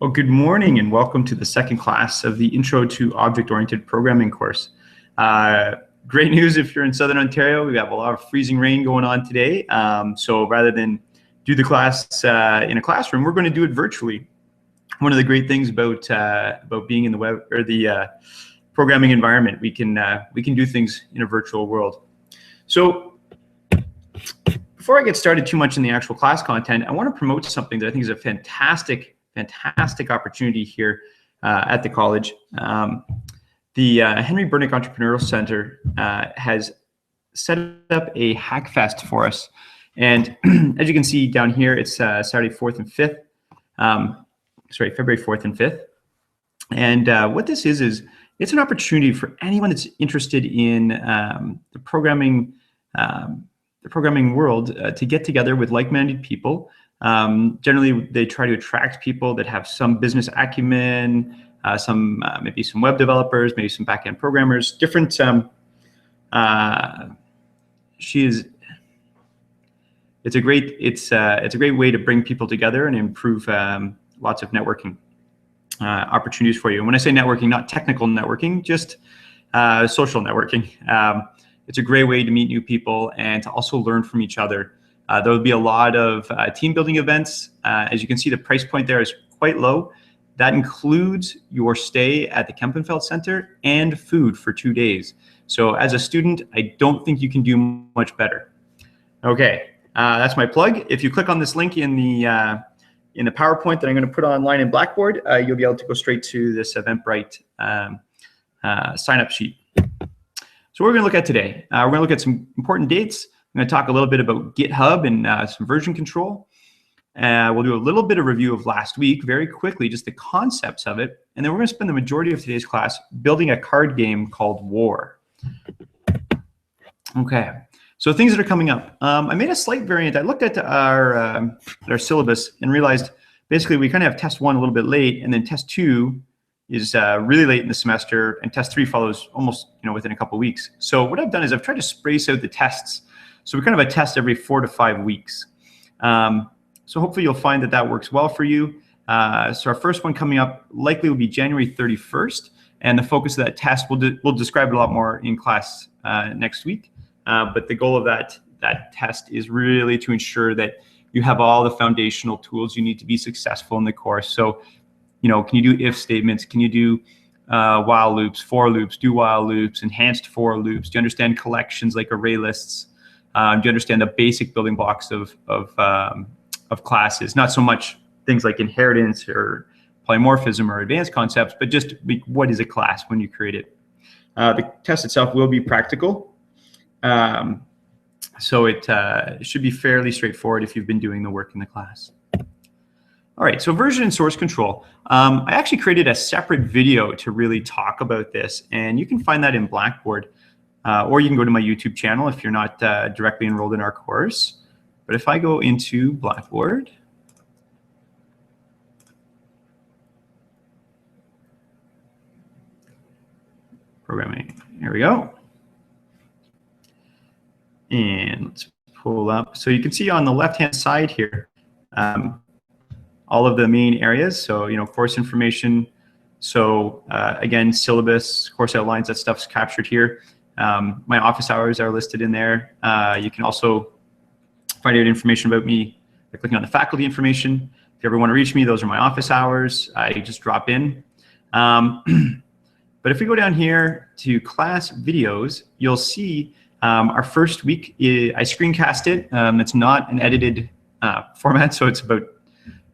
Well, good morning and welcome to the second class of the Intro to Object-Oriented Programming course. Great news if you're in Southern Ontario. We have a lot of freezing rain going on today. So rather than do the class in a classroom, we're going to do it virtually. One of the great things about being in the web or the programming environment, we can do things in a virtual world. So before I get started too much in the actual class content, I want to promote something that I think is a fantastic opportunity here at the college. The Henry Burnick Entrepreneurial Center has set up a Hackfest for us. And as you can see down here, it's Saturday 4th and 5th. Sorry, February 4th and 5th. And what this is it's an opportunity for anyone that's interested in the programming world to get together with like-minded people. Generally, they try to attract people that have some business acumen, maybe some web developers, maybe some back-end programmers, different. It's a great way to bring people together and improve lots of networking opportunities for you. And when I say networking, not technical networking, just social networking. It's a great way to meet new people and to also learn from each other. There will be a lot of team building events. As you can see, the price point there is quite low. That includes your stay at the Kempenfeld Center and food for 2 days. So as a student, I don't think you can do much better. Okay, that's my plug. If you click on this link in the PowerPoint that I'm going to put online in Blackboard, you'll be able to go straight to this Eventbrite sign-up sheet. So what we're going to look at today, we're going to look at some important dates. I'm going to talk a little bit about GitHub and some version control. We'll do a little bit of review of last week, very quickly, just the concepts of it. And then we're going to spend the majority of today's class building a card game called War. Okay, so things that are coming up. I made a slight variant. I looked at our syllabus and realized basically we kind of have test 1 a little bit late, and then test 2 is really late in the semester, and test 3 follows almost within a couple of weeks. So what I've done is I've tried to space out the tests. So we kind of have a test every 4 to 5 weeks. So hopefully you'll find that works well for you. So our first one coming up likely will be January 31st. And the focus of that test, we'll describe it a lot more in class next week. But the goal of that test is really to ensure that you have all the foundational tools you need to be successful in the course. So, can you do if statements? Can you do while loops, for loops, do while loops, enhanced for loops? Do you understand collections like Arraylists? Do you understand the basic building blocks of classes? Not so much things like inheritance or polymorphism or advanced concepts, but just what is a class when you create it. The test itself will be practical. So it should be fairly straightforward if you've been doing the work in the class. All right, so version and source control. I actually created a separate video to really talk about this, and you can find that in Blackboard. Or you can go to my YouTube channel if you're not directly enrolled in our course. But if I go into Blackboard, programming, here we go. And let's pull up. So you can see on the left-hand side here, all of the main areas. So, course information. So again, syllabus, course outlines, that stuff's captured here. My office hours are listed in there. You can also find out information about me by clicking on the faculty information. If you ever want to reach me, those are my office hours. I just drop in. But if we go down here to class videos, you'll see our first week, I screencast it. It's not an edited format, so it's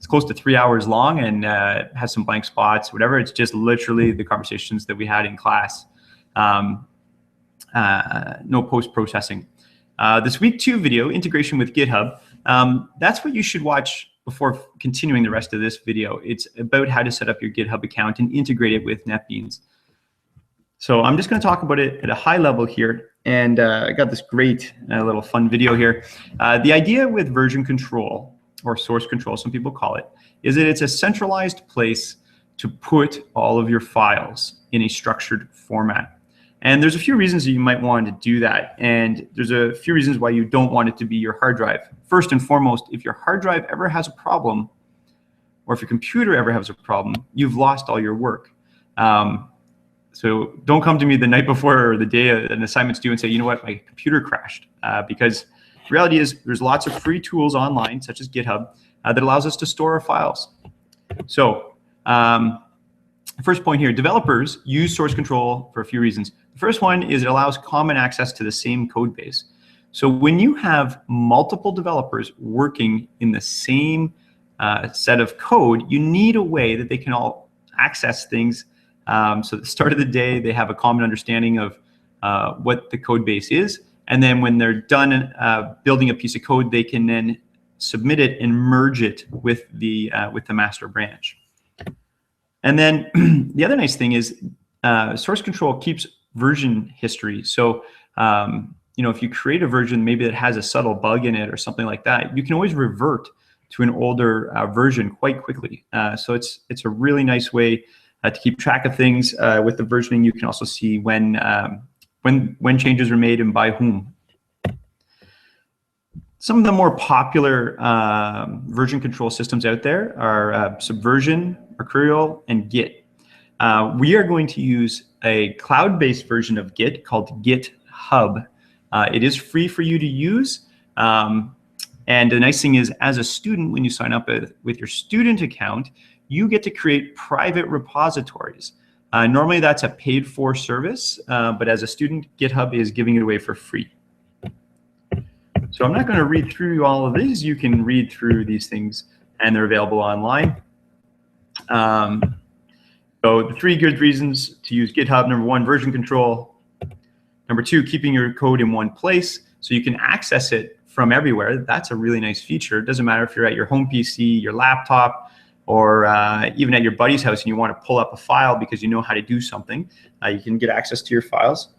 close to 3 hours long and has some blank spots, whatever. It's just literally the conversations that we had in class. No post-processing. This week 2 video, integration with GitHub, that's what you should watch before continuing the rest of this video. It's about how to set up your GitHub account and integrate it with NetBeans. So I'm just going to talk about it at a high level here, and I got this great little fun video here. The idea with version control, or source control, some people call it, is that it's a centralized place to put all of your files in a structured format. And there's a few reasons that you might want to do that. And there's a few reasons why you don't want it to be your hard drive. First and foremost, if your hard drive ever has a problem, or if your computer ever has a problem, you've lost all your work. So don't come to me the night before or the day an assignment's due and say, you know what, my computer crashed. Because the reality is there's lots of free tools online, such as GitHub, that allows us to store our files. So first point here, developers use source control for a few reasons. The first one is it allows common access to the same code base. So when you have multiple developers working in the same set of code, you need a way that they can all access things. So at the start of the day, they have a common understanding of what the code base is. And then when they're done building a piece of code, they can then submit it and merge it with the master branch. And then the other nice thing is source control keeps version history. So you know, if you create a version maybe that has a subtle bug in it or something like that, you can always revert to an older version quite quickly. So it's a really nice way to keep track of things. With the versioning, you can also see when changes are made and by whom. Some of the more popular version control systems out there are Subversion, Mercurial, and Git. We are going to use a cloud-based version of Git called Git Hub. It is free for you to use. And the nice thing is, as a student, when you sign up with your student account, you get to create private repositories. Normally that's a paid for service, but as a student, GitHub is giving it away for free. So I'm not going to read through all of these. You can read through these things and they're available online. So the 3 good reasons to use GitHub: number 1, version control. Number 2, keeping your code in one place so you can access it from everywhere. That's a really nice feature. It doesn't matter if you're at your home PC, your laptop, or even at your buddy's house and you want to pull up a file because you know how to do something. You can get access to your files.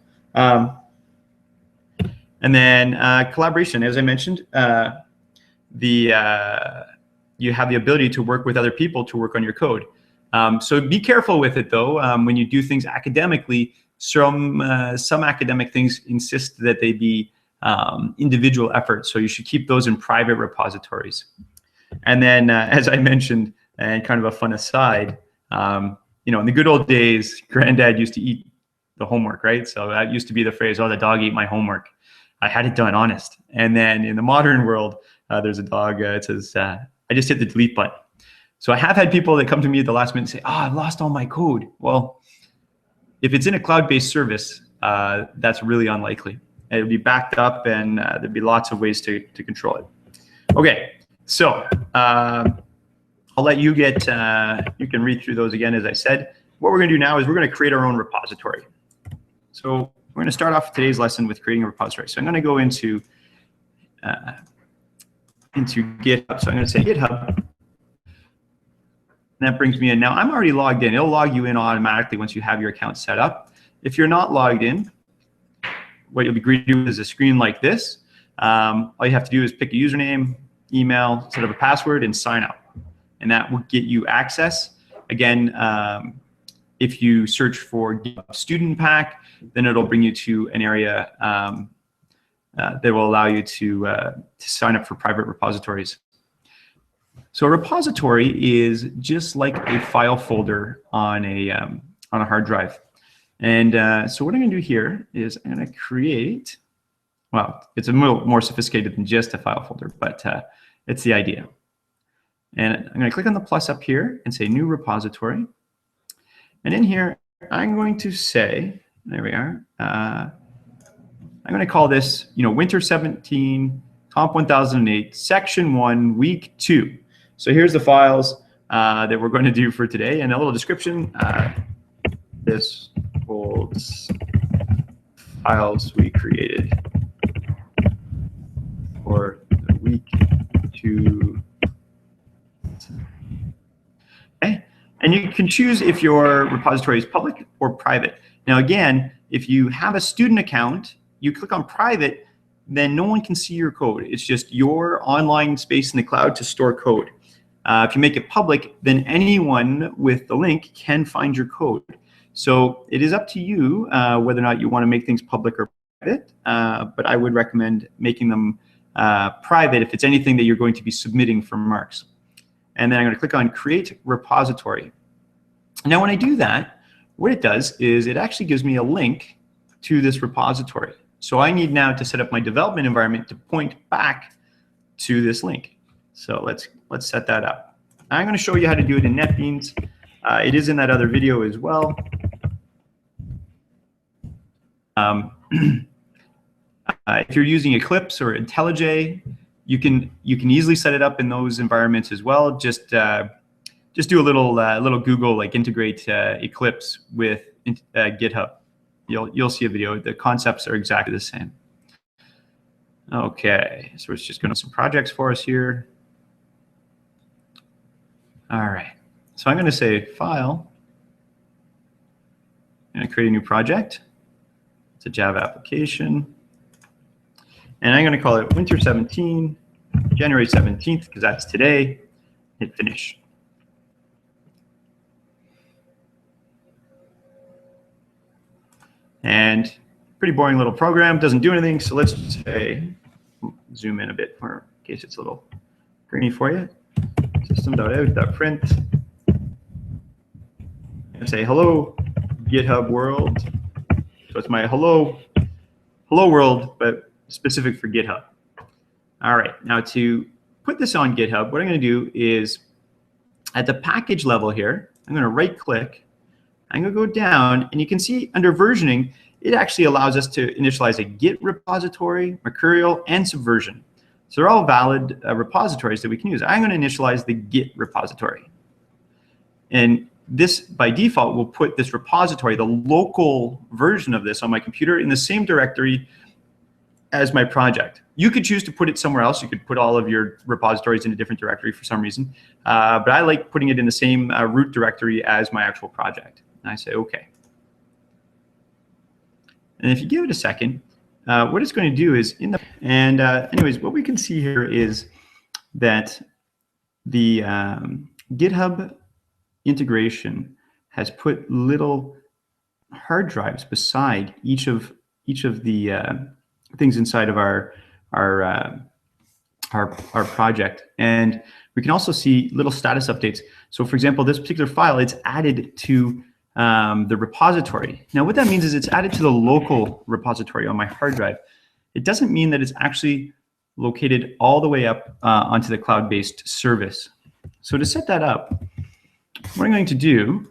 And then collaboration, as I mentioned, you have the ability to work with other people to work on your code. So be careful with it though. When you do things academically, some academic things insist that they be individual efforts. So you should keep those in private repositories. And then as I mentioned, and kind of a fun aside, you know, in the good old days, Granddad used to eat the homework, right? So that used to be the phrase, oh, the dog ate my homework. I had it done, honest. And then in the modern world, there's a dog, it says, I just hit the delete button. So I have had people that come to me at the last minute and say, oh, I've lost all my code. Well, if it's in a cloud-based service, that's really unlikely. It'll be backed up and there'd be lots of ways to control it. Okay, so I'll let you get, you can read through those again, as I said. What we're gonna do now is we're gonna create our own repository. So we're gonna start off today's lesson with creating a repository. So I'm gonna go into GitHub. So I'm gonna say GitHub. And that brings me in. Now I'm already logged in. It'll log you in automatically once you have your account set up. If you're not logged in, what you'll be greeted with is a screen like this. All you have to do is pick a username, email, set up a password, and sign up. And that will get you access. Again, if you search for GitHub Student Pack, then it'll bring you to an area that will allow you to sign up for private repositories. So a repository is just like a file folder on a hard drive. And so what I'm going to do here is I'm going to create, well, it's a little more sophisticated than just a file folder, but it's the idea. And I'm going to click on the plus up here and say new repository. And in here, I'm going to say, there we are, I'm going to call this, you know, Winter 17, COMP1008, Section 1, Week 2. So here's the files that we're going to do for today, and a little description. This holds files we created for the week 2. Okay, and you can choose if your repository is public or private. Now again, if you have a student account, you click on private, then no one can see your code. It's just your online space in the cloud to store code. If you make it public, then anyone with the link can find your code. So it is up to you whether or not you want to make things public or private, but I would recommend making them private if it's anything that you're going to be submitting for marks. and then I'm going to click on Create Repository. Now, when I do that, what it does is it actually gives me a link to this repository. So I need now to set up my development environment to point back to this link. So let's set that up. I'm going to show you how to do it in NetBeans. It is in that other video as well. If you're using Eclipse or IntelliJ, you can easily set it up in those environments as well. Just do a little Google, like integrate Eclipse with GitHub. You'll see a video. The concepts are exactly the same. Okay, so it's just going to some projects for us here. All right, so I'm going to say File. I'm going to create a new project. It's a Java application. And I'm going to call it Winter 17, January 17th, because that's today. Hit Finish. And pretty boring little program, doesn't do anything. So let's just say, zoom in a bit more in case it's a little grainy for you. System.out.print. And say hello, GitHub world. So it's my hello world, but specific for GitHub. All right, now to put this on GitHub, what I'm going to do is at the package level here, I'm going to right click. I'm going to go down, and you can see under versioning, it actually allows us to initialize a Git repository, Mercurial, and Subversion. So they're all valid repositories that we can use. I'm going to initialize the Git repository. And this, by default, will put this repository, the local version of this on my computer, in the same directory as my project. You could choose to put it somewhere else. You could put all of your repositories in a different directory for some reason. But I like putting it in the same root directory as my actual project. And I say, OK. And if you give it a second, what it's going to do is anyways, what we can see here is that the GitHub integration has put little hard drives beside each of the things inside of our project, and we can also see little status updates. So, for example, this particular file, it's added to the repository. Now, what that means is it's added to the local repository on my hard drive. It doesn't mean that it's actually located all the way up onto the cloud-based service. So to set that up, what I'm going to do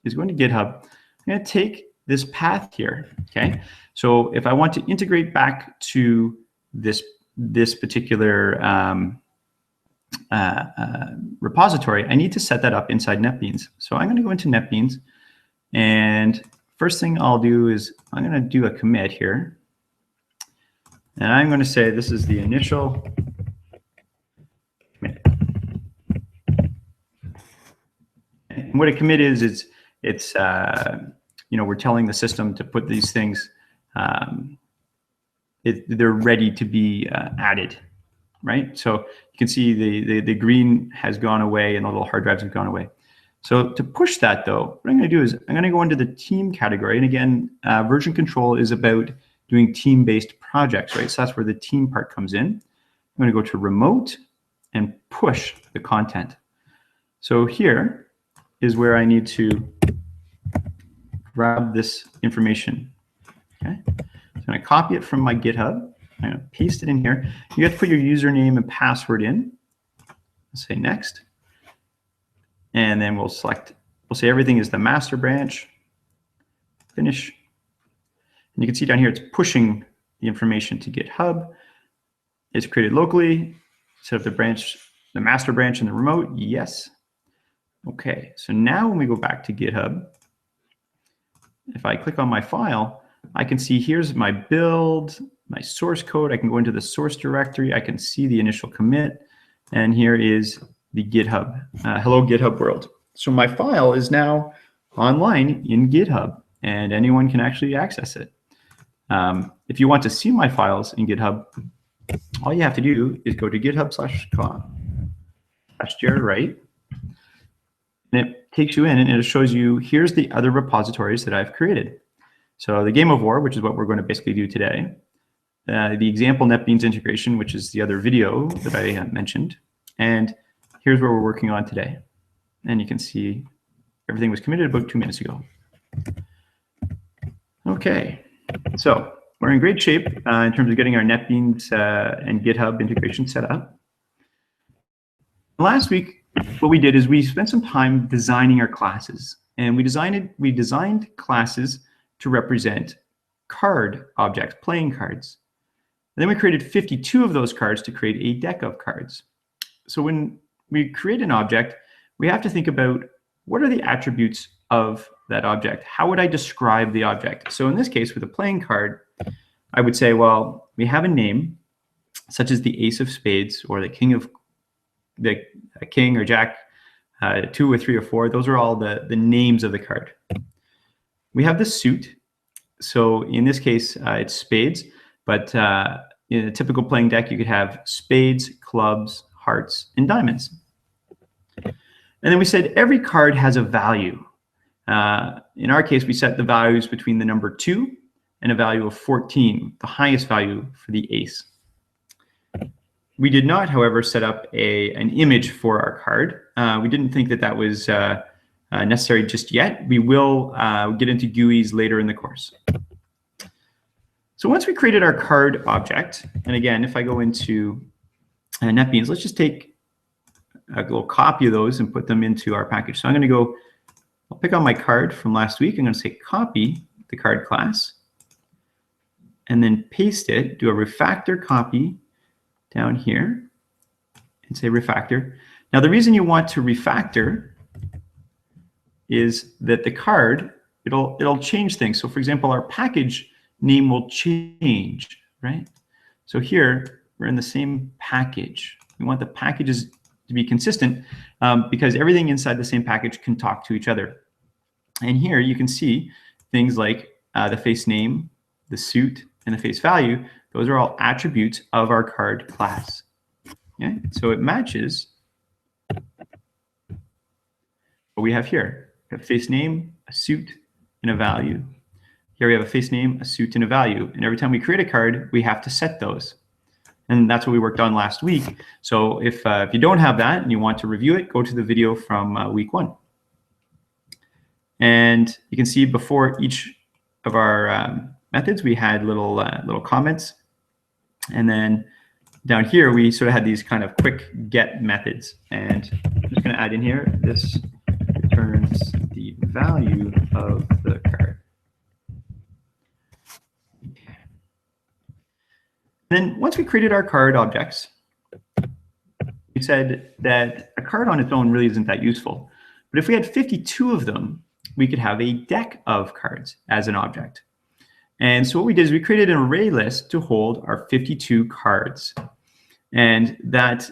is go into GitHub. I'm going to take this path here. Okay. So if I want to integrate back to this particular repository, I need to set that up inside NetBeans. So I'm going to go into NetBeans, and first thing I'll do is I'm going to do a commit here, and I'm going to say this is the initial commit. And what a commit is it's we're telling the system to put these things, they're ready to be added, right? So you can see the green has gone away and the little hard drives have gone away. So to push that though, what I'm going to do is I'm going to go into the team category. And again, version control is about doing team-based projects, right? So that's where the team part comes in. I'm going to go to remote and push the content. So here is where I need to grab this information. Okay, so I'm going to copy it from my GitHub. I'm going to paste it in here. You have to put your username and password in. Let's say next, and then we'll say everything is the master branch. Finish, and you can see down here it's pushing the information to GitHub. It's created locally. Set up the master branch in the remote. Yes. Okay, so now when we go back to GitHub, if I click on my file, I can see here's my build, my source code. I can go into the source directory. I can see the initial commit. And here is the GitHub, hello GitHub world. So my file is now online in GitHub, and anyone can actually access it. If you want to see my files in GitHub, all you have to do is go to github/com/jaredwright. And it takes you in and it shows you, here's the other repositories that I've created. So the Game of War, which is what we're going to basically do today. The example NetBeans integration, which is the other video that I mentioned. And here's where we're working on today. And you can see everything was committed about 2 minutes ago. Okay, so we're in great shape in terms of getting our NetBeans and GitHub integration set up. Last week, what we did is we spent some time designing our classes, and we designed classes to represent card objects, playing cards. And then we created 52 of those cards to create a deck of cards. So when we create an object, we have to think about what are the attributes of that object? How would I describe the object? So in this case, with a playing card, I would say, well, we have a name, such as the ace of spades or the king or jack, 2 or 3 or 4. Those are all the names of the card. We have the suit. So in this case, it's spades, but in a typical playing deck, you could have spades, clubs, hearts, and diamonds. And then we said every card has a value. In our case, we set the values between the number 2 and a value of 14, the highest value for the ace. We did not, however, set up an image for our card. We didn't think that was necessary just yet. We will get into GUIs later in the course. So once we created our card object, and again, if I go into NetBeans, let's just take a little copy of those and put them into our package. So I'm going to go, I'll pick on my card from last week. I'm going to say copy the card class, and then paste it, do a refactor copy down here, and say refactor. Now the reason you want to refactor is that the card, it'll change things. So for example, our package name will change, right? So here, we're in the same package. We want the packages to be consistent because everything inside the same package can talk to each other. And here you can see things like the face name, the suit, and the face value. Those are all attributes of our card class. Okay? So it matches what we have here. We have face name, a suit, and a value. Here we have a face name, a suit, and a value. And every time we create a card, we have to set those. And that's what we worked on last week. So if you don't have that and you want to review it, go to the video from week 1. And you can see before each of our methods, we had little comments. And then down here, we sort of had these kind of quick get methods. And I'm just going to add in here, this returns the value of the card. Then once we created our card objects, we said that a card on its own really isn't that useful. But if we had 52 of them, we could have a deck of cards as an object. And so what we did is we created an array list to hold our 52 cards. And that,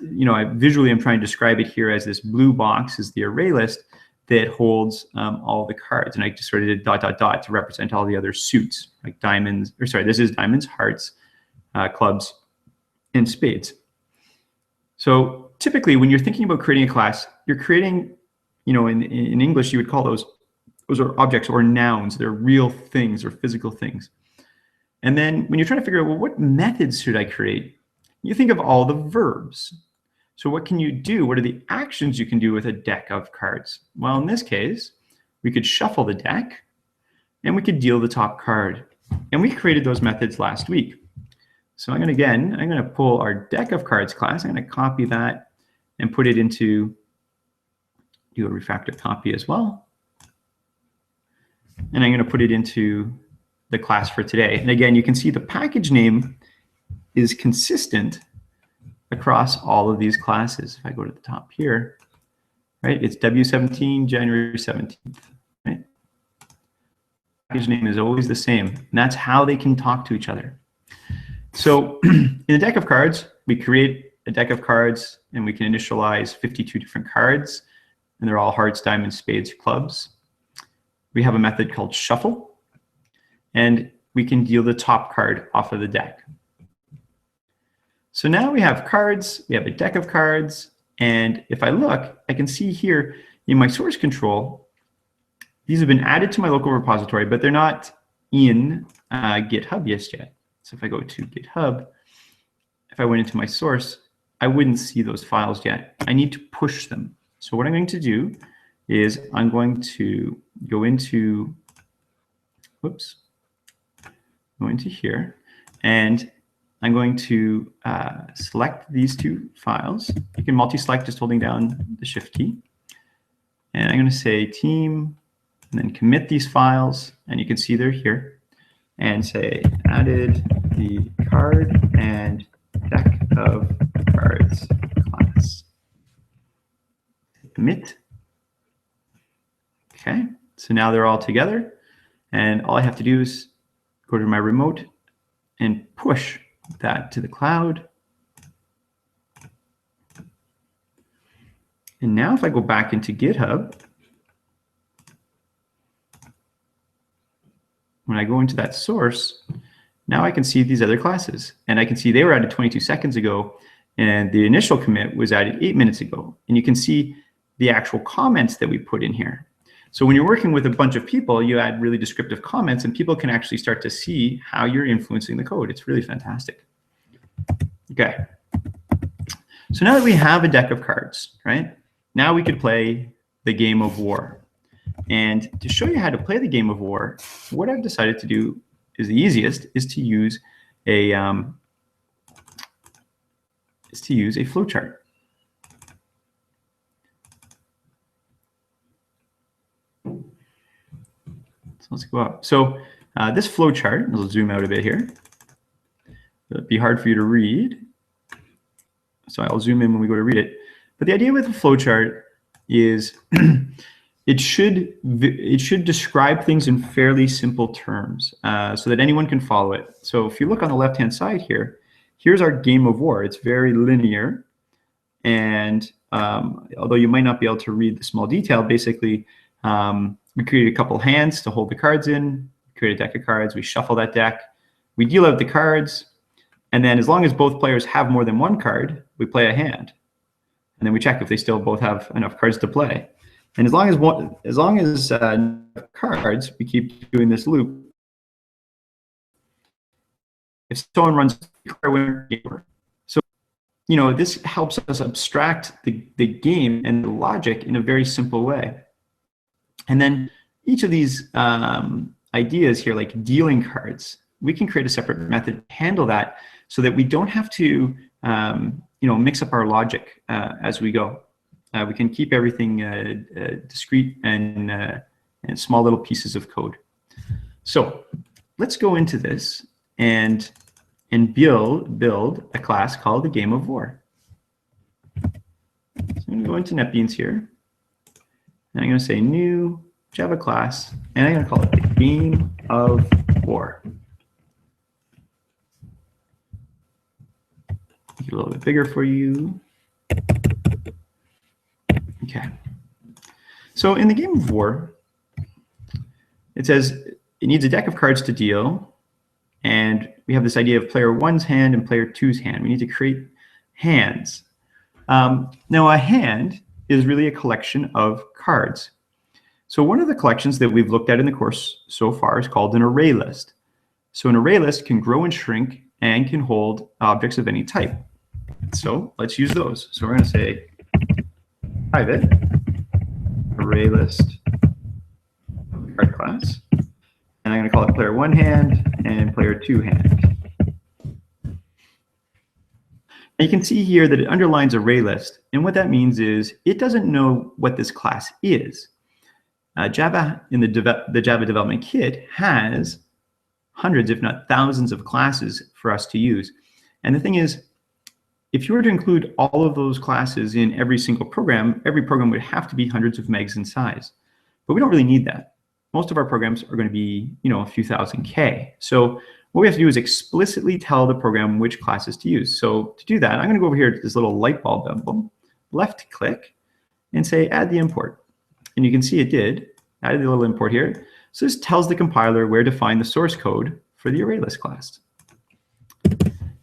visually I'm trying to describe it here as this blue box is the array list that holds all the cards. And I just sort of did ... to represent all the other suits, like diamonds, or sorry, this is diamonds, hearts, clubs, and spades. So typically when you're thinking about creating a class, you're creating, in English, you would call those are objects or nouns. They're real things or physical things. And then when you're trying to figure out, well, what methods should I create? You think of all the verbs. So what can you do? What are the actions you can do with a deck of cards? Well, in this case, we could shuffle the deck and we could deal the top card. And we created those methods last week. So I'm going to pull our deck of cards class. I'm going to copy that and put it into, do a refactor copy as well. And I'm going to put it into the class for today. And again, you can see the package name is consistent across all of these classes. If I go to the top here, right, it's W17, January 17th, right? Package name is always the same. And that's how they can talk to each other. So in a deck of cards, we create a deck of cards and we can initialize 52 different cards. And they're all hearts, diamonds, spades, clubs. We have a method called shuffle, and we can deal the top card off of the deck. So now we have cards, we have a deck of cards, and if I look, I can see here in my source control, these have been added to my local repository, but they're not in GitHub just yet. So if I go to GitHub, if I went into my source, I wouldn't see those files yet. I need to push them. So what I'm going to do is I'm going to go into, whoops, go into here, and I'm going to select these two files. You can multi-select just holding down the Shift key. And I'm going to say team, and then commit these files, and you can see they're here, and say added the card and deck of cards class. Commit. Okay, so now they're all together, and all I have to do is go to my remote and push that to the cloud. And now if I go back into GitHub, when I go into that source, now I can see these other classes. And I can see they were added 22 seconds ago, and the initial commit was added 8 minutes ago. And you can see the actual comments that we put in here. So when you're working with a bunch of people, you add really descriptive comments, and people can actually start to see how you're influencing the code. It's really fantastic. Okay. So now that we have a deck of cards, right? Now we could play the game of war. And to show you how to play the game of war, what I've decided to do is the easiest is to use a flowchart. So let's go up. So this flowchart, I'll zoom out a bit here. It'll be hard for you to read, so I'll zoom in when we go to read it. But the idea with the flowchart is it should describe things in fairly simple terms so that anyone can follow it. So if you look on the left-hand side here, here's our game of war. It's very linear. And although you might not be able to read the small detail, basically we create a couple hands to hold the cards in, create a deck of cards, we shuffle that deck, we deal out the cards, and then as long as both players have more than one card, we play a hand. And then we check if they still both have enough cards to play. And as long as cards, we keep doing this loop. If someone runs winner, so you know this helps us abstract the game and the logic in a very simple way. And then each of these ideas here, like dealing cards, we can create a separate method to handle that, so that we don't have to mix up our logic as we go. We can keep everything discrete and small little pieces of code. So let's go into this and build a class called the Game of War. So I'm going to go into NetBeans here, and I'm going to say new Java class, and I'm going to call it the Game of War. Make it a little bit bigger for you. Okay. So in the Game of War, it says it needs a deck of cards to deal, and we have this idea of player one's hand and player two's hand. We need to create hands. Now a hand is really a collection of cards. So one of the collections that we've looked at in the course so far is called an array list. So an array list can grow and shrink and can hold objects of any type. So let's use those. So we're going to say private array list card class, and I'm going to call it player one hand and player two hand. And you can see here that it underlines array list, and what that means is it doesn't know what this class is. Java in the Java development kit has hundreds, if not thousands, of classes for us to use. And the thing is, if you were to include all of those classes in every single program, every program would have to be hundreds of megs in size. But we don't really need that. Most of our programs are going to be, a few thousand K. So what we have to do is explicitly tell the program which classes to use. So to do that, I'm going to go over here to this little light bulb emblem, left click, and say add the import. And you can see it did, added the little import here. So this tells the compiler where to find the source code for the ArrayList class.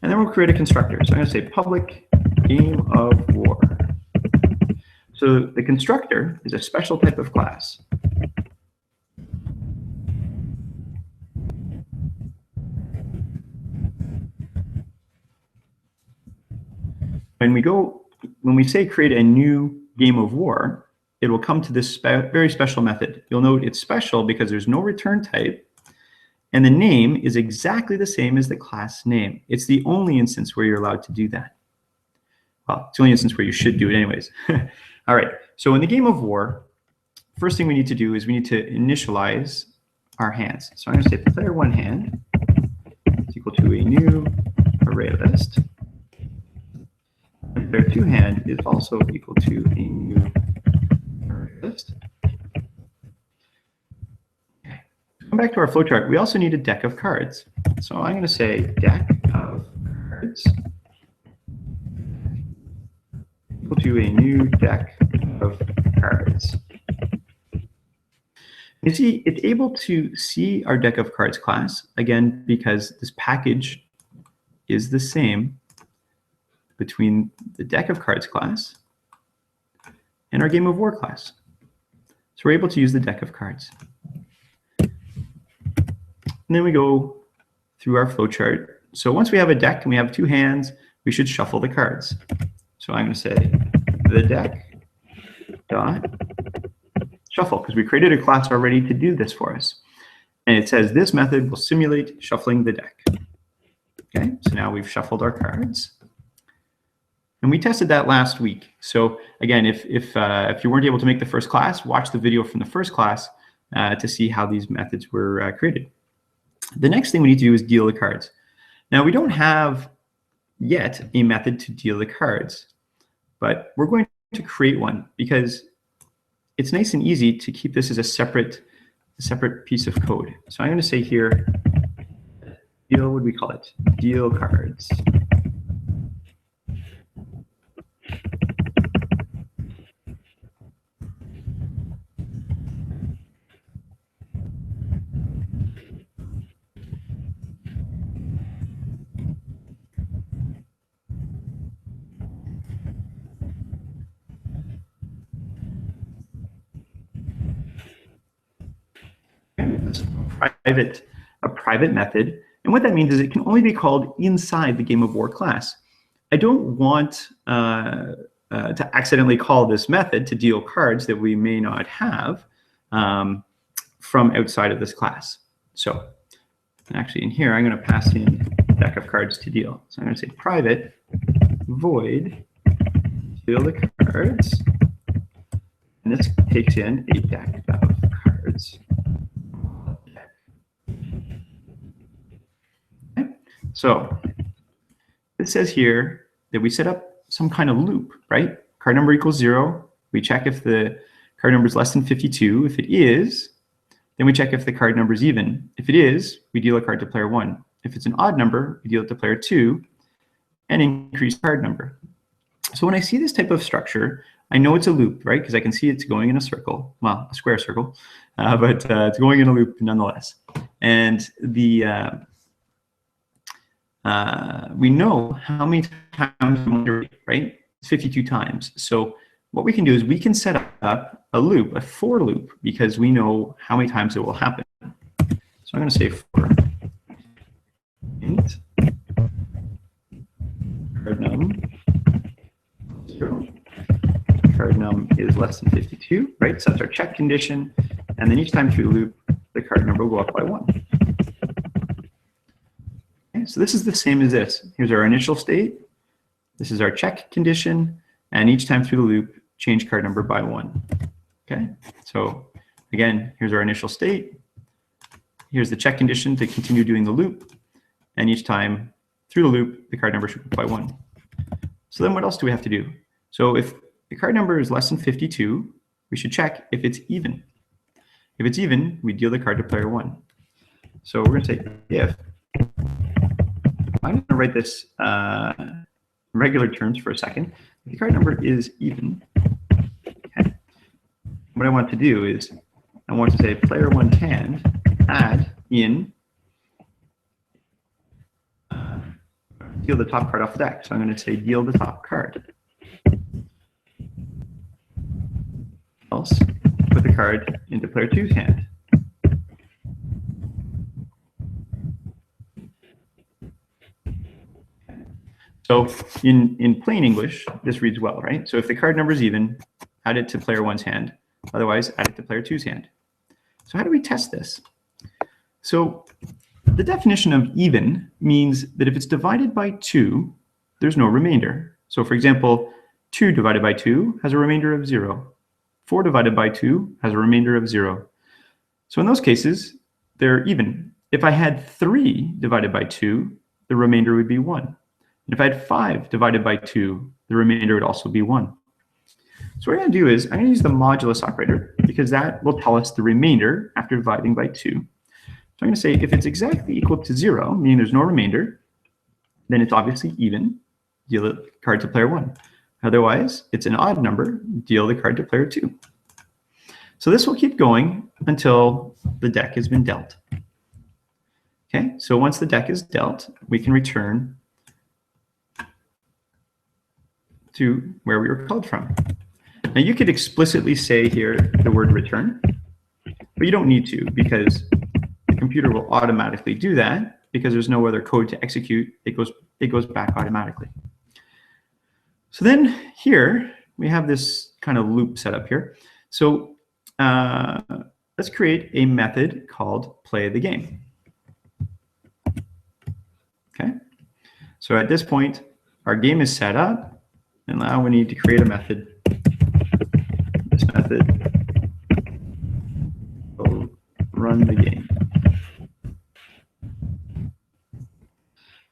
And then we'll create a constructor. So I'm going to say public Game of War. So the constructor is a special type of class. when we say create a new game of war, it will come to this very special method. You'll note it's special because there's no return type, and the name is exactly the same as the class name. It's the only instance where you're allowed to do that. Well, it's the only instance where you should do it anyways. All right, so in the game of war, first thing we need to do is we need to initialize our hands. So I'm going to say player1 hand is equal to a new array list. And player2 hand is also equal to a new array list. Okay. Come back to our flowchart. We also need a deck of cards. So I'm going to say deck of cards equal to a new deck of cards. You see, it's able to see our deck of cards class, again, because this package is the same between the deck of cards class and our game of war class. So we're able to use the deck of cards. And then we go through our flowchart. So once we have a deck and we have two hands, we should shuffle the cards. So I'm going to say the deck dot shuffle, because we created a class already to do this for us. And it says this method will simulate shuffling the deck. Okay, so now we've shuffled our cards. And we tested that last week. So again, if you weren't able to make the first class, watch the video from the first class to see how these methods were created. The next thing we need to do is deal the cards. Now, we don't have yet a method to deal the cards, but we're going to create one because it's nice and easy to keep this as a separate piece of code. So I'm going to say here, deal, what do we call it? Deal cards. A private method, and what that means is it can only be called inside the Game of War class. I don't want to accidentally call this method to deal cards that we may not have from outside of this class. So actually in here, I'm going to pass in a deck of cards to deal. So I'm going to say private void deal the cards, and this takes in a deck of cards. So it says here that we set up some kind of loop, right? Card number equals 0. We check if the card number is less than 52. If it is, then we check if the card number is even. If it is, we deal a card to player 1. If it's an odd number, we deal it to player 2 and increase card number. So when I see this type of structure, I know it's a loop, right? Because I can see it's going in a circle, well, a square circle, but it's going in a loop nonetheless. And we know how many times, right? It's 52 times. So what we can do is we can set up a loop, a for loop, because we know how many times it will happen. So I'm going to say for int card num 0. Card num is less than 52, right? So that's our check condition. And then each time through the loop, the card number will go up by 1. So this is the same as this. Here's our initial state. This is our check condition. And each time through the loop, change card number by 1. Okay, so again, here's our initial state. Here's the check condition to continue doing the loop. And each time through the loop, the card number should go by 1. So then what else do we have to do? So if the card number is less than 52, we should check if it's even. If it's even, we deal the card to player 1. So we're going to say if. I'm going to write this in regular terms for a second. If the card number is even, okay, what I want to do is I want to say player 1 hand add in deal the top card off the deck. So I'm going to say deal the top card. Else put the card into player 2's hand. So in plain English, this reads well, right? So if the card number is even, add it to player 1's hand. Otherwise, add it to player 2's hand. So how do we test this? So the definition of even means that if it's divided by 2, there's no remainder. So for example, 2 divided by 2 has a remainder of 0. 4 divided by 2 has a remainder of 0. So in those cases, they're even. If I had 3 divided by 2, the remainder would be 1. And if I had 5 divided by 2, the remainder would also be 1. So what I'm going to do is I'm going to use the modulus operator because that will tell us the remainder after dividing by 2. So I'm going to say if it's exactly equal to 0, meaning there's no remainder, then it's obviously even, deal the card to player 1. Otherwise, it's an odd number, deal the card to player 2. So this will keep going until the deck has been dealt. Okay, so once the deck is dealt, we can return to where we were called from. Now you could explicitly say here the word return, but you don't need to because the computer will automatically do that because there's no other code to execute. It goes back automatically. So then here we have this kind of loop set up here. So let's create a method called play the game. Okay, so at this point, our game is set up, and now we need to create a method. This method will run the game.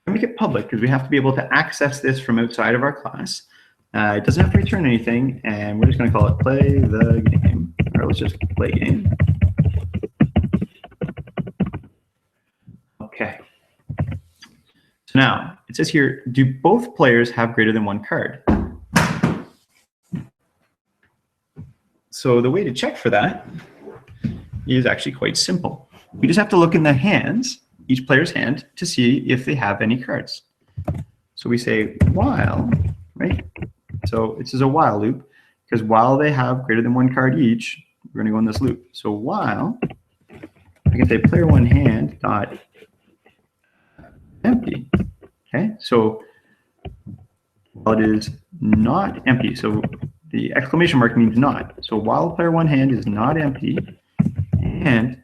Make it public because we have to be able to access this from outside of our class. It doesn't have to return anything, and we're just going to call it play the game. Or let's just play game. Okay. So now it says here, do both players have greater than 1 card? So the way to check for that is actually quite simple. We just have to look in the hands, each player's hand, to see if they have any cards. So we say while, right? So this is a while loop, because while they have greater than 1 card each, we're going to go in this loop. So while, I can say player 1 hand dot empty. Okay, so while it is not empty, so the exclamation mark means not. So while player 1 hand is not empty, and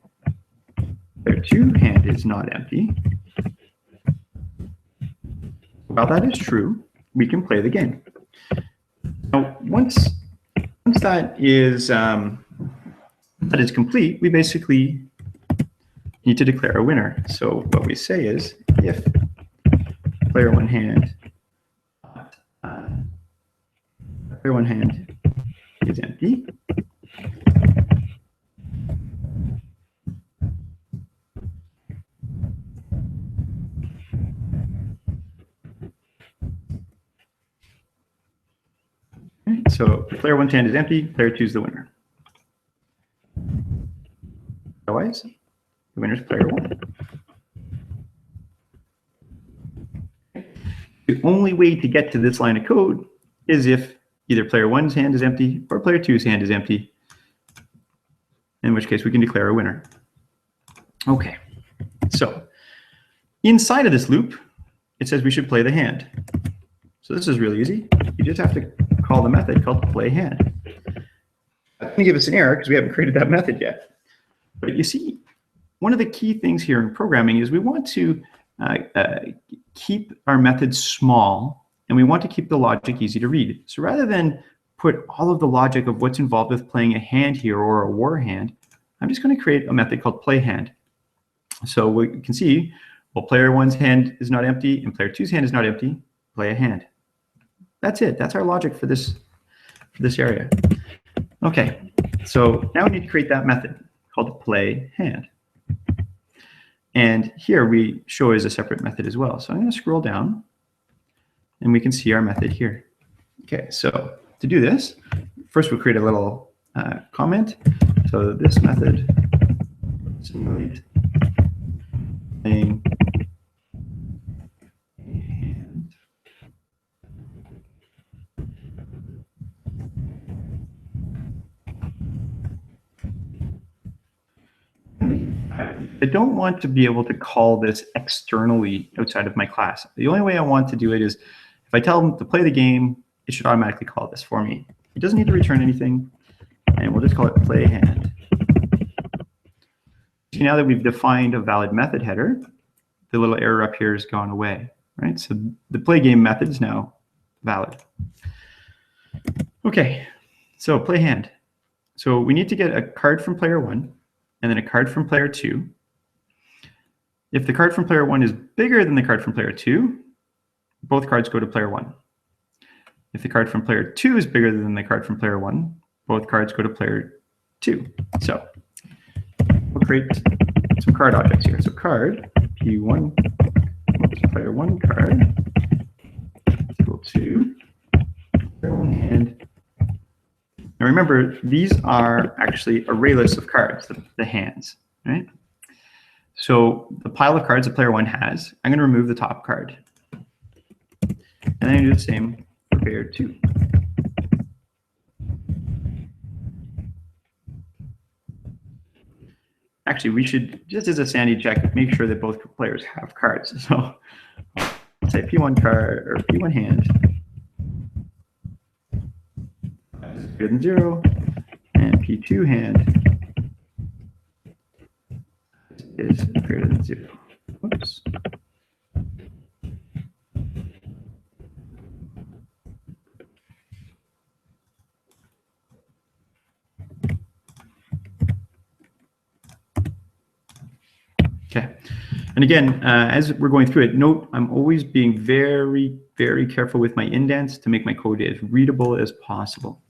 player 2 hand is not empty, while that is true, we can play the game. Now, once that is complete, we basically need to declare a winner. So what we say is if player 1 hand is empty, so player 1's hand is empty, player 2 is the winner. Otherwise, the winner is player 1. The only way to get to this line of code is if either player 1's hand is empty or player 2's hand is empty, in which case we can declare a winner. Okay, so inside of this loop, it says we should play the hand. So this is really easy. You just have to call the method called play hand. That's going to give us an error because we haven't created that method yet. But you see, one of the key things here in programming is we want to keep our methods small, and we want to keep the logic easy to read. So rather than put all of the logic of what's involved with playing a hand here or a war hand, I'm just going to create a method called play hand. So we can see, well, player 1's hand is not empty and player 2's hand is not empty, play a hand. That's it. That's our logic for this area. Okay, so now we need to create that method called play hand. And here we show as a separate method as well. So I'm going to scroll down, and we can see our method here. Okay, so to do this, first we'll create a little comment. So this method simulate playing hand. I don't want to be able to call this externally outside of my class. The only way I want to do it is If I tell them to play the game, it should automatically call this for me. It doesn't need to return anything, and we'll just call it play hand. See, now that we've defined a valid method header, the little error up here has gone away, right? So the play game method is now valid. Okay, so play hand. So we need to get a card from player 1 and then a card from player 2. If the card from player 1 is bigger than the card from player 2, both cards go to player 1. If the card from player 2 is bigger than the card from player 1, both cards go to player 2. So we'll create some card objects here. So card P1, player 1 card is equal to player 1 hand. Now remember, these are actually array lists of cards, the hands, right? So the pile of cards that player 1 has, I'm going to remove the top card. And then I do the same for player 2. Actually, we should, just as a sanity check, make sure that both players have cards. So let's say P1 card or P1 hand is greater than 0, and P2 hand is greater than 0. Whoops. Okay, and again, as we're going through it, note I'm always being very, very careful with my indents to make my code as readable as possible.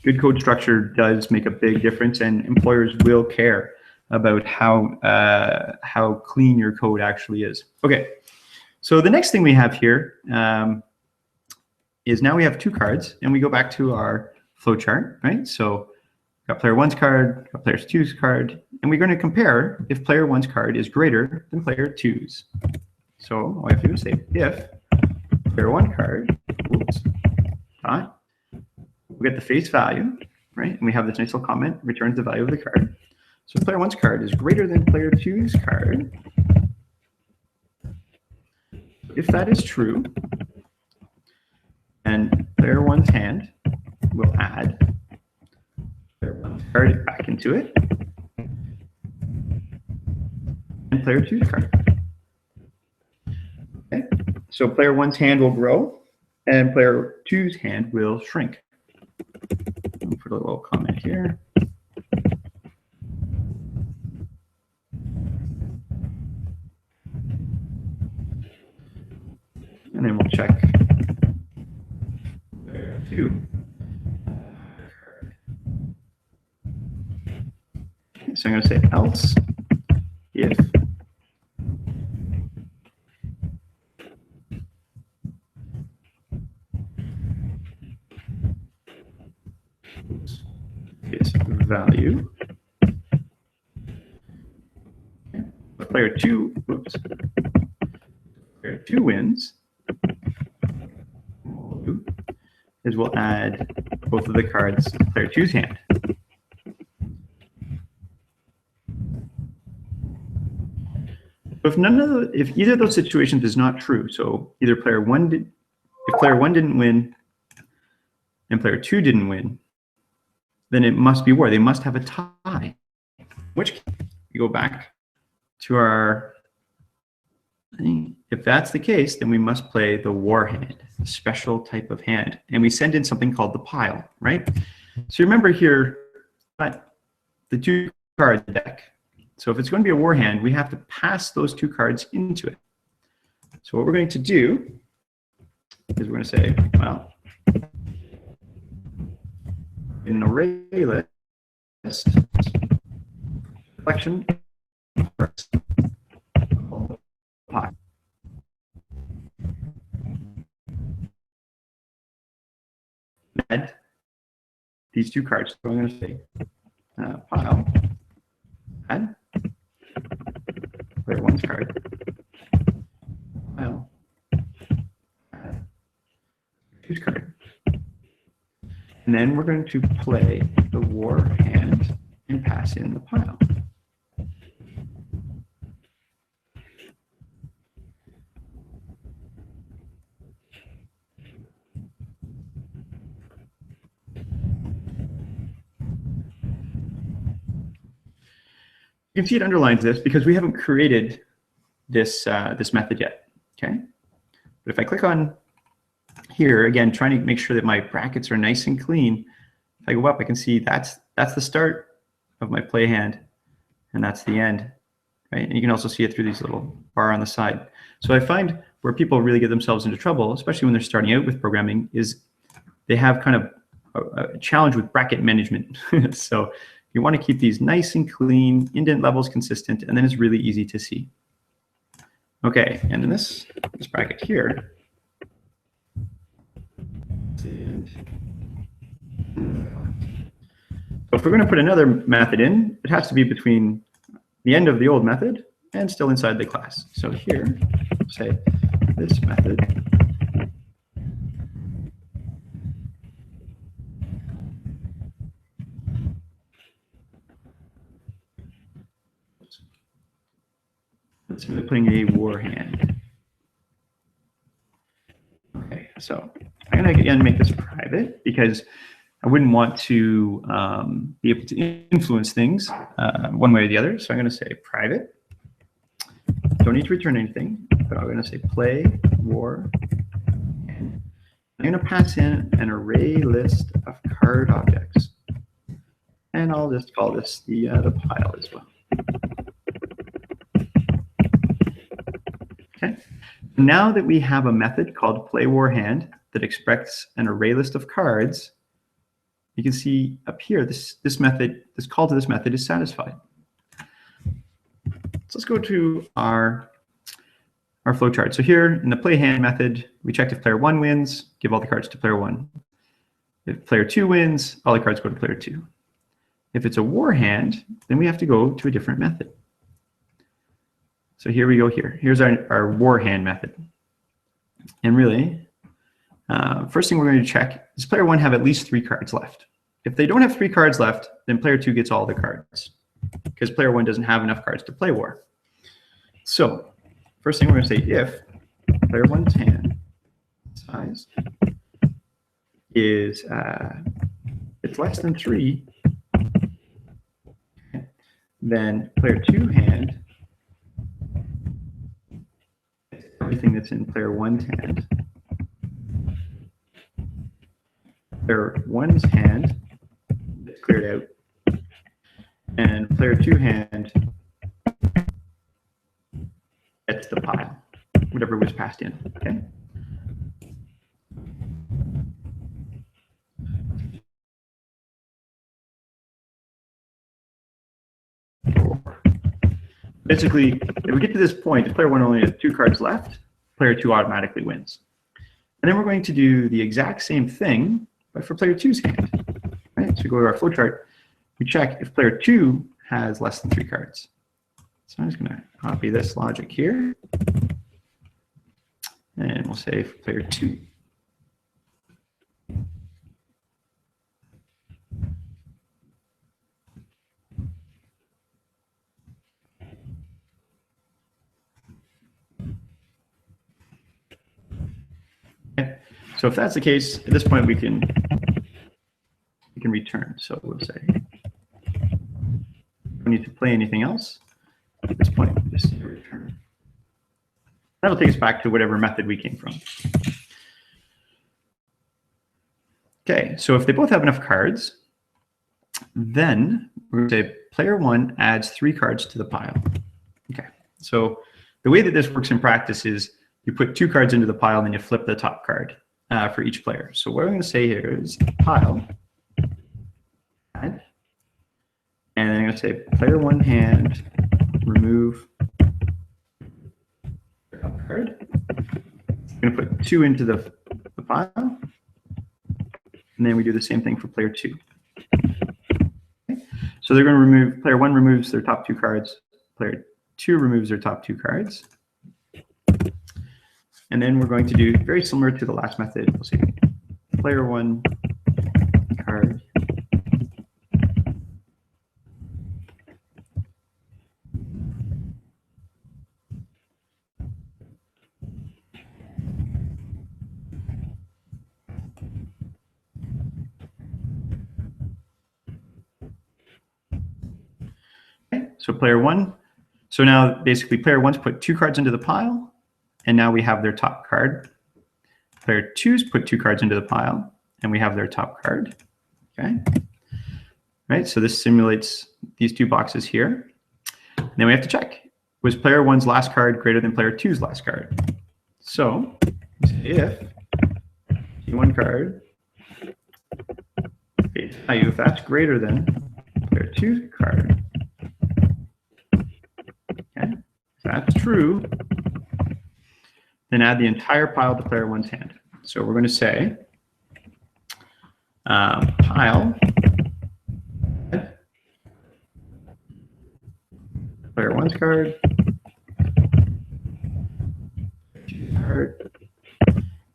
Good code structure does make a big difference, and employers will care about how clean your code actually is. Okay, so the next thing we have here is now we have 2 cards, and we go back to our flowchart, right? So got player 1's card, got player 2's card, and we're going to compare if player 1's card is greater than player 2's. So all I have to do is say if player 1 card, oops, we'll get the face value, right? And we have this nice little comment, returns the value of the card. So if player 1's card is greater than player 2's card, if that is true, and player 1's hand will add player 1's card back into it, and player 2's card. Okay, so player 1's hand will grow, and player 2's hand will shrink. I'll put a little comment here. And then we'll check player 2. Okay, so I'm going to say else if its value. Okay. Player 2, oops. Player 2 wins. Is we'll add both of the cards to player 2's hand. If if either of those situations is not true, so either if player 1 didn't win and player 2 didn't win, then it must be war. They must have a tie. In which case, we go back to our thing. If that's the case, then we must play the war hand, a special type of hand. And we send in something called the pile, right? So remember here, the 2 cards in the deck. So if it's going to be a war hand, we have to pass those 2 cards into it. So what we're going to do is we're going to say, well, in an array list, collection, pile. Add these 2 cards. So I'm going to say pile, add player 1's card, pile, add 2's card. And then we're going to play the war hand and pass in the pile. You can see it underlines this because we haven't created this, this method yet, okay? But if I click on here, again, trying to make sure that my brackets are nice and clean, if I go up, I can see that's the start of my play hand, and that's the end, right? And you can also see it through these little bar on the side. So I find where people really get themselves into trouble, especially when they're starting out with programming, is they have kind of a challenge with bracket management. So you want to keep these nice and clean, indent levels consistent, and then it's really easy to see. Okay, and in this bracket here, so if we're going to put another method in, it has to be between the end of the old method and still inside the class. So here, say this method let's be putting a war hand. Okay, so I'm going to again make this private because I wouldn't want to be able to influence things one way or the other. So I'm going to say private. Don't need to return anything, but I'm going to say play war. And I'm going to pass in an array list of card objects. And I'll just call this the pile as well. Okay. Now that we have a method called play war hand that expects an array list of cards, you can see up here, this call to this method is satisfied. So let's go to our flowchart. So here in the play hand method, we checked if player 1 wins, give all the cards to player 1. If player 2 wins, all the cards go to player 2. If it's a war hand, then we have to go to a different method. So here we go here. Here's our war hand method. And really, first thing we're going to check, does player 1 have at least 3 cards left? If they don't have 3 cards left, then player 2 gets all the cards because player 1 doesn't have enough cards to play war. So first thing we're going to say, if player 1's hand size is it's less than 3, okay, then player 2 hand, everything that's in player 1's hand. Player 1's hand is cleared out, and player 2 hand gets the pile, whatever was passed in. Okay. Basically, if we get to this point, if player 1 only has 2 cards left, player 2 automatically wins. And then we're going to do the exact same thing, but for player 2's hand. Right? So we go to our flowchart, we check if player 2 has less than 3 cards. So I'm just going to copy this logic here, and we'll say for player 2. Okay. So if that's the case, at this point we can return. So we'll say we don't need to play anything else. At this point, we just say return. That'll take us back to whatever method we came from. Okay, so if they both have enough cards, then we're going to say player 1 adds 3 cards to the pile. Okay, so the way that this works in practice is you put 2 cards into the pile and then you flip the top card for each player. So what I'm going to say here is pile add, and then I'm going to say player 1 hand remove top card. I'm going to put 2 into the pile, and then we do the same thing for player 2. Okay. So they're going to remove, player 1 removes their top 2 cards, player 2 removes their top 2 cards. And then we're going to do very similar to the last method. We'll say player 1 card. Okay. So player one. So now basically player one's put 2 cards into the pile, and now we have their top card. Player two's put 2 cards into the pile, and we have their top card. Okay. Right. So this simulates these 2 boxes here. And then we have to check. Was player one's last card greater than player two's last card? So if P1 card, if that's greater than player two's card, okay, if that's true, then add the entire pile to player one's hand. So we're going to say pile player one's card,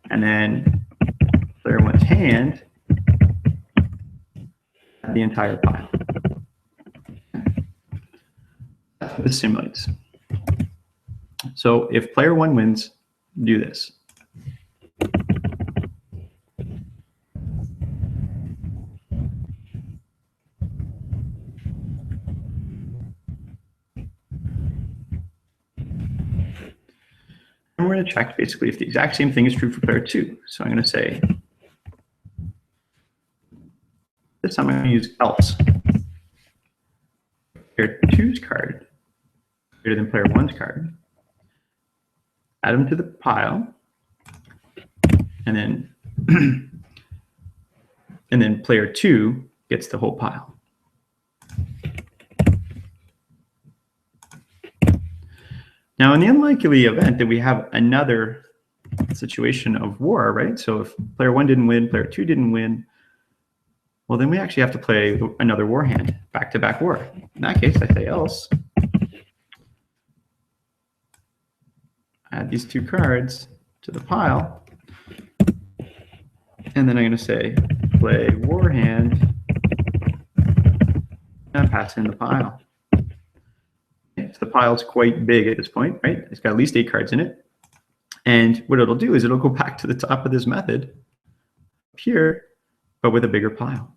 and then player one's hand, the entire pile. That's what this simulates. So if player one wins, do this. And we're going to check basically if the exact same thing is true for player two. So I'm going to say, this time I'm going to use else. Player two's card greater than player one's card. Add them to the pile, and then and then player two gets the whole pile. Now, in the unlikely event that we have another situation of war, right? So if player one didn't win, player two didn't win, well, then we actually have to play another war hand, back-to-back war. In that case, I say else. Add these 2 cards to the pile. And then I'm going to say play war hand and pass in the pile. Okay, so the pile's quite big at this point, right? It's got at least 8 cards in it. And what it'll do is it'll go back to the top of this method here, but with a bigger pile.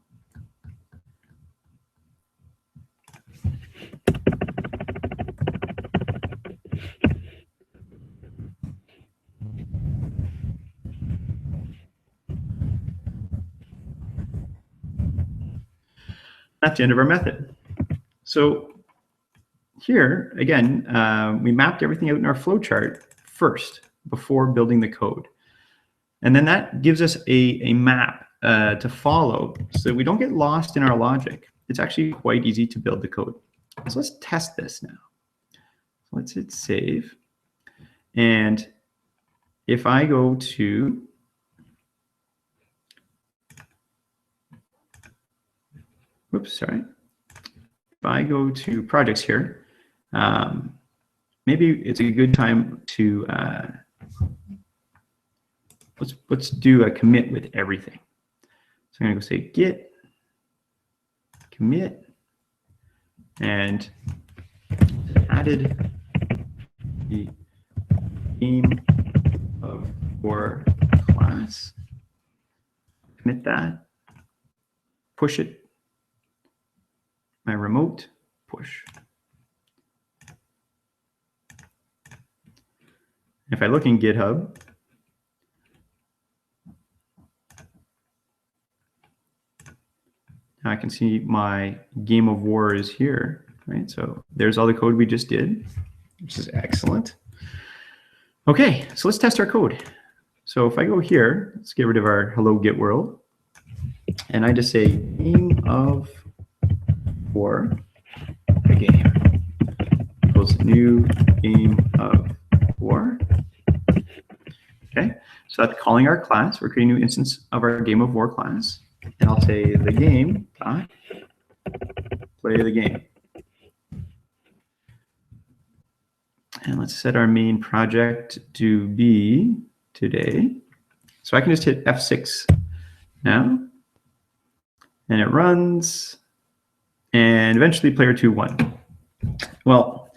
That's the end of our method. So here, again, we mapped everything out in our flowchart first before building the code. And then that gives us a map to follow so that we don't get lost in our logic. It's actually quite easy to build the code. So let's test this now. So let's hit save. And if I go to whoops, sorry. If I go to projects here, maybe it's a good time to let's do a commit with everything. So I'm going to go say git commit and added the game of war class. Commit that. Push it. My remote push. If I look in GitHub, now I can see my game of war is here, right? So there's all the code we just did, which is excellent. Okay, so let's test our code. So if I go here, let's get rid of our hello Git world, and I just say game of war game equals new game of war. Okay, so that's calling our class. We're creating a new instance of our game of war class. And I'll say the game dot play the game. And let's set our main project to be today. So I can just hit F6 now. And it runs. And eventually player 2 won. Well,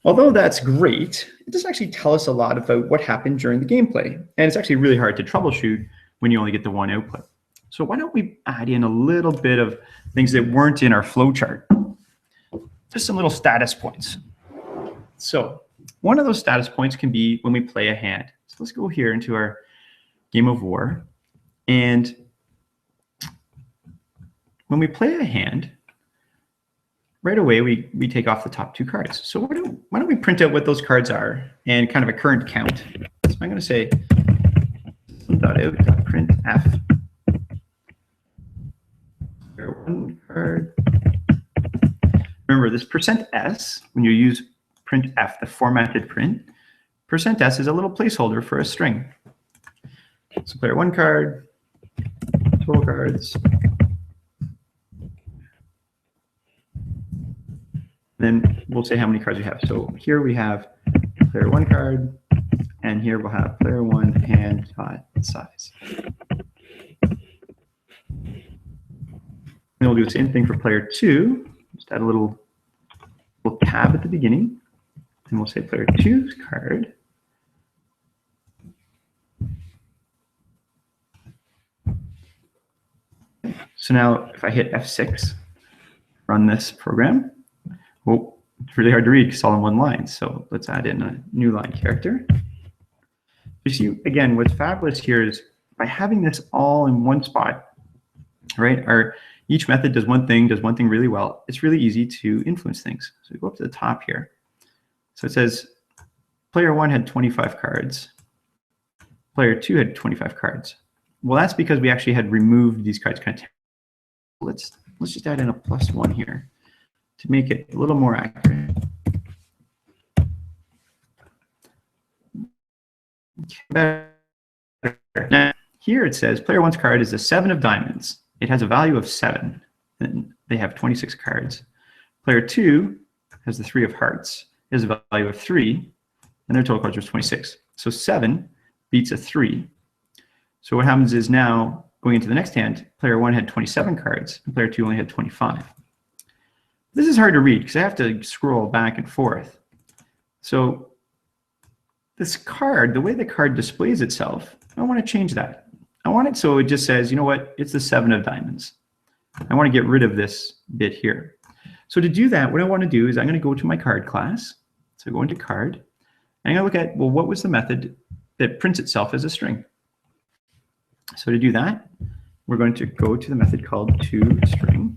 although that's great, it doesn't actually tell us a lot about what happened during the gameplay. And it's actually really hard to troubleshoot when you only get the one output. So why don't we add in a little bit of things that weren't in our flowchart? just some little status points. So one of those status points can be when we play a hand. So let's go here into our game of war. And when we play a hand, right away we take off the top 2 cards. So why don't we print out what those cards are and kind of a current count. So I'm going to say .out.printf. One card. Remember this %s, when you use printf, the formatted print, %s is a little placeholder for a string. So player 1 card, total cards. Then we'll say how many cards we have. So here we have player 1 card, and here we'll have player 1 hand size. Then we'll do the same thing for player 2. Just add a little tab at the beginning, and we'll say player 2's card. So now if I hit F6, run this program, well, it's really hard to read because it's all in one line. So let's add in a new line character. You see, again, what's fabulous here is by having this all in one spot, right? Each method does one thing really well. It's really easy to influence things. So we go up to the top here. So it says player 1 had 25 cards. Player 2 had 25 cards. Well, that's because we actually had removed these cards kind of. Let's just add in a +1 here to make it a little more accurate. Better. Now, here it says player 1's card is a 7 of diamonds. It has a value of 7, and they have 26 cards. Player 2 has the 3 of hearts. It has a value of 3, and their total cards are 26. So 7 beats a 3. So what happens is now, going into the next hand, player 1 had 27 cards, and player 2 only had 25. This is hard to read because I have to scroll back and forth. So this card, the way the card displays itself, I want to change that. I want it so it just says, you know what, it's the 7 of diamonds. I want to get rid of this bit here. So to do that, what I want to do is I'm going to go to my card class. So go into card, and I'm going to look at, well, what was the method that prints itself as a string? So to do that, we're going to go to the method called toString.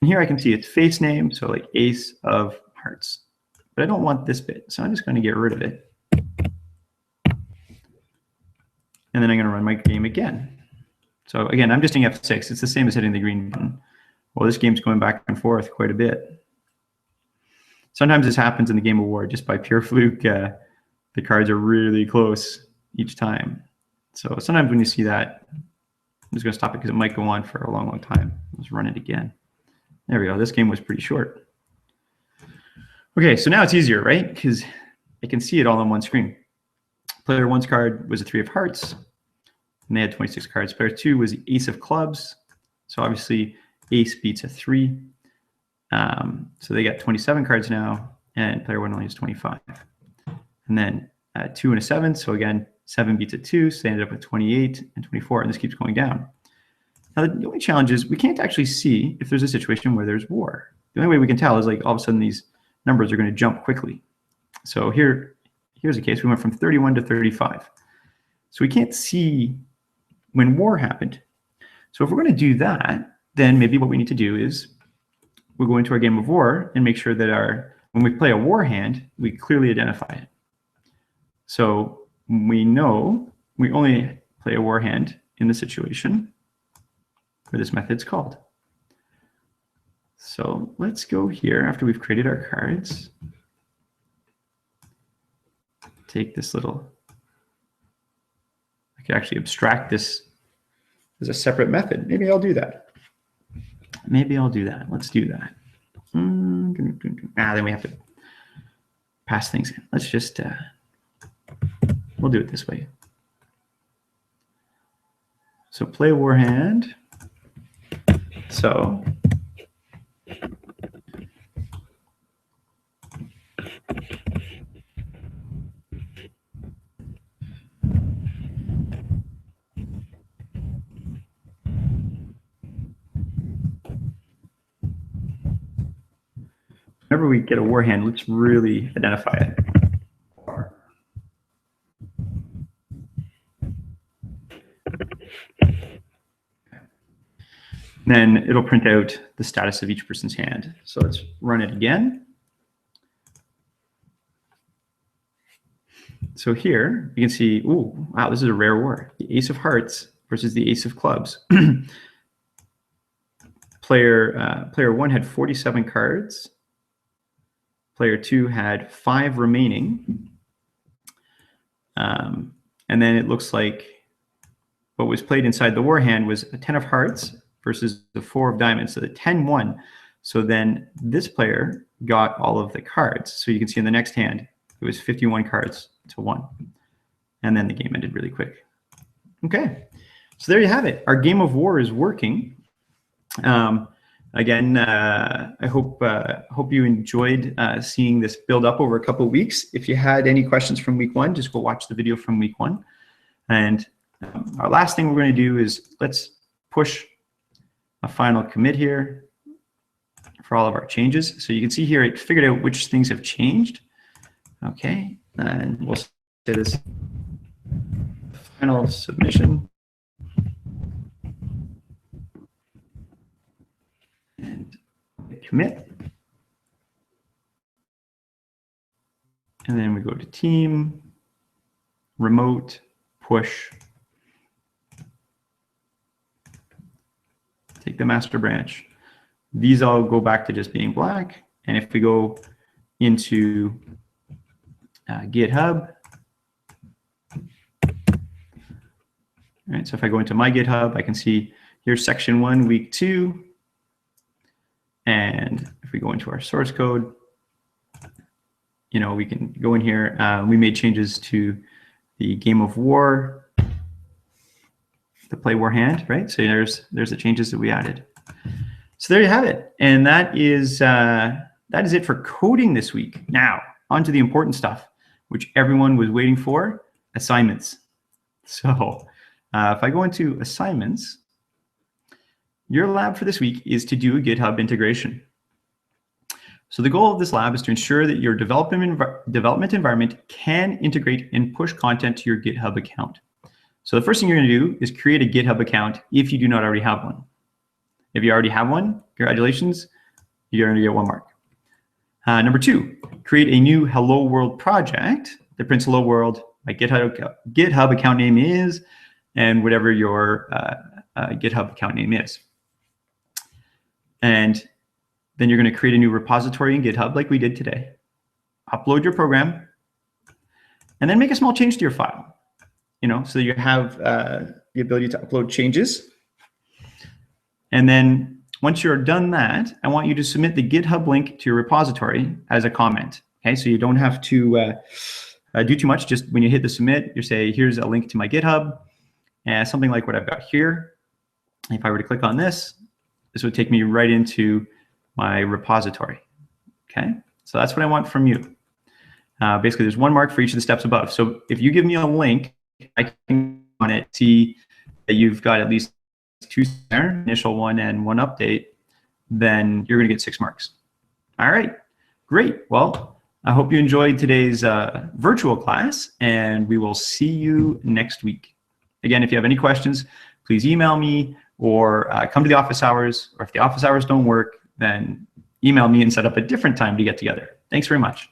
And here I can see its face name, so like ace of hearts. But I don't want this bit, so I'm just going to get rid of it. And then I'm going to run my game again. So again, I'm just hitting F6. It's the same as hitting the green button. Well, this game's going back and forth quite a bit. Sometimes this happens in the game of war just by pure fluke. The cards are really close each time. So sometimes when you see that, I'm just going to stop it because it might go on for a long, long time. Let's run it again. There we go. This game was pretty short. Okay, so now it's easier, right? Because I can see it all on one screen. Player 1's card was a 3 of hearts, and they had 26 cards. Player 2 was the ace of clubs. So obviously, ace beats a 3. So they got 27 cards now, and player 1 only has 25. And then 2 and a 7. So again, 7 beats a 2, so they ended up with 28 and 24, and this keeps going down. Now, the only challenge is we can't actually see if there's a situation where there's war. The only way we can tell is like all of a sudden these numbers are going to jump quickly. So here's a case. We went from 31 to 35. So we can't see when war happened. So if we're going to do that, then maybe what we need to do is we'll go into our game of war and make sure that when we play a war hand, we clearly identify it. So we know we only play a war hand in the situation where this method's called. So let's go here after we've created our cards. Take this little, I could actually abstract this as a separate method. Maybe I'll do that. Maybe I'll do that. Let's do that. Then we have to pass things in. Let's just, we'll do it this way. So play a war hand. So whenever we get a war hand, let's really identify it. Then it'll print out the status of each person's hand. So let's run it again. So here you can see, ooh, wow, this is a rare war. The Ace of Hearts versus the Ace of Clubs. Player 1 had 47 cards. Player 2 had 5 remaining. And then it looks like what was played inside the war hand was a 10 of hearts versus the 4 of diamonds. So the 10 won. So then this player got all of the cards. So you can see in the next hand, it was 51 cards to 1. And then the game ended really quick. Okay, so there you have it. Our game of war is working. Again, I hope you enjoyed seeing this build up over a couple of weeks. If you had any questions from week 1, just go watch the video from week 1. And our last thing we're going to do is let's push a final commit here for all of our changes. So you can see here, it figured out which things have changed. Okay, and we'll say this final submission. And commit. And then we go to team, remote, push. Take the master branch. These all go back to just being black. And if we go into GitHub, all right, so if I go into my GitHub, I can see here's section 1, week 2. And if we go into our source code, you know, we can go in here. We made changes to the game of war, the play war hand, right? So there's the changes that we added. So there you have it. And that is it for coding this week. Now, on to the important stuff, which everyone was waiting for, assignments. So if I go into assignments, your lab for this week is to do a GitHub integration. So the goal of this lab is to ensure that your development environment can integrate and push content to your GitHub account. So the first thing you're going to do is create a GitHub account if you do not already have one. If you already have one, congratulations, you're going to get 1 mark. Number 2, create a new Hello World project that prints Hello World. My GitHub account name is, and whatever your GitHub account name is. And then you're going to create a new repository in GitHub like we did today. Upload your program, and then make a small change to your file. You know, so you have the ability to upload changes. And then once you're done that, I want you to submit the GitHub link to your repository as a comment. Okay, so you don't have to do too much. Just when you hit the submit, you say, here's a link to my GitHub, and something like what I've got here. If I were to click on this, this would take me right into my repository. Okay, so that's what I want from you. Basically, there's 1 mark for each of the steps above. So if you give me a link, I can on it see that you've got at least 2 there, initial 1 and 1 update, then you're going to get 6 marks. All right, great. Well, I hope you enjoyed today's virtual class, and we will see you next week. Again, if you have any questions, please email me or come to the office hours, or if the office hours don't work, then email me and set up a different time to get together. Thanks very much.